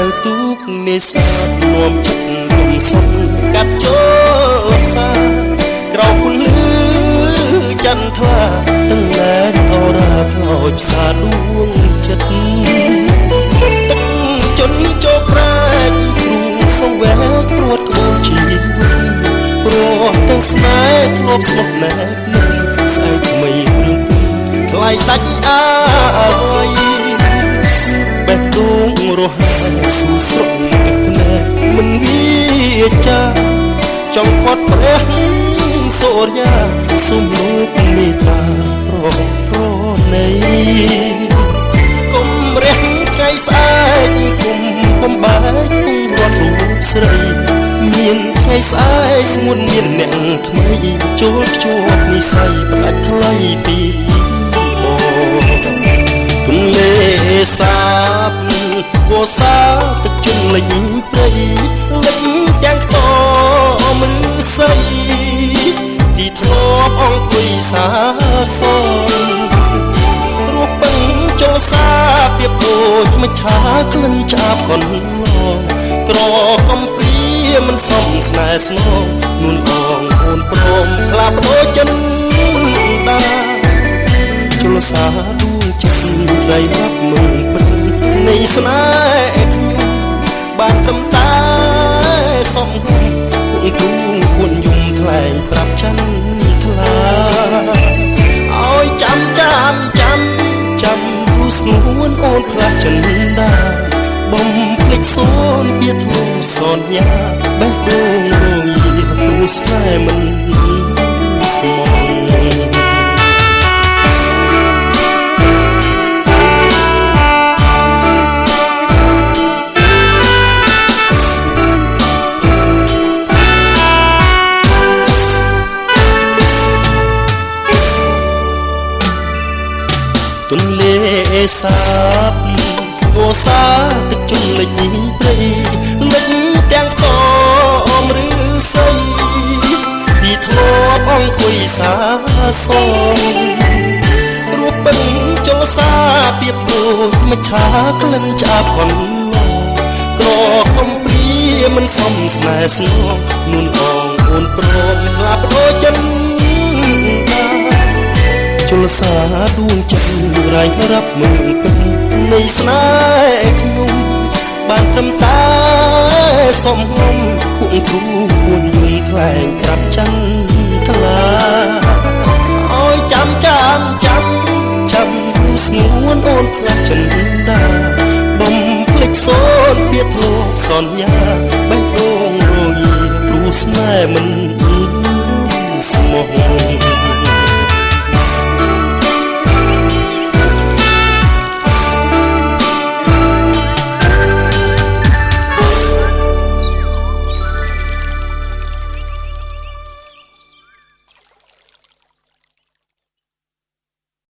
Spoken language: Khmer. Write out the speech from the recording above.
វទូកនេសាទនាំចិត្តគុំសុំកាត់ចូលសាក្រោមពន្លឺចន្ទថ្លាទាំងណែនអរាខ្លោចផ្សាដួងចិត្តទឹកជន់ជោគប្រែកគ្រូសង្វេគព្រួតក្បួនជីវិតព្រោះទាំងស្នេហ៍ធ្លាប់ស្មោះណែបនឹងស្អែកថ្មីរឿងថ្លៃដាច់អាយបេះដូងរស់ស៊ូស្រក់ទឹកភ្នែកមិនវាចាចង់ខាត់ព្រះសូរ្យាសុំលោកមេត្តាប្រណីគុំរះថ្ងៃស្អែកគុំបំបែកពុំរត់រូបស្រីមានថ្ងៃស្អែកស្ងួនមានអ្នកថ្មីចូលជួបនិស័យផ្ដាច់ថ្លៃពីទន្លេសាបវោសាទឹកជន់លេងព្រៃលេងទាំងខ្ទមឬស័យទីធ្លាប់អង្គុយសាសនរូបពឹងចលសាពីដូចមច្ឆាក្លិនឆាបកនឡងក្រកំព្រាមិនសមស្នេហ៍ស្នងនួនបងអូនព្រមផ្លាបដូចចិនដាចលសាដួងចិត្តរៃរាប់មើលព្រឹងនៃស្នេហ៍ខ្ញុំបានត្រឹមតែសំគំគង់ទូគួនយំថ្លែងប្រាប់ចិនថ្លាឲ្យចាំគូស្ងួនអូនផ្លាស់ចិនដាបំភ្លេចសូនពីធូសនញាបេះដូងរងាទូស្នេហ៍មិនស្មងទន្លេសាបវោសាទឹកជន់លេចព្រៃលេចទាំងខ្ទមឬស័យទីធ្លាប់អង្គុយសាសនរូបពឹងចលសាពីដូចមច្ឆាក្លិនឆាបកនក្រកំព្រាមិនសមស្នេហ៍ស្នងនួនបងអូនព្រមផ្លាប់ដូចចិនចលសាដួងចិត្តរៃរាប់មើលពេញនៃស្នេហ៍ខ្ញុំបានត្រឹមតែសំងំគង់គ្រូពួនយំថ្លែងប្រាប់ចិនថ្លាឲ្យចាំស្ងួនអូនផ្លាស់ចិនដាបំភ្លេចសូនពីធ្លាប់សន្យា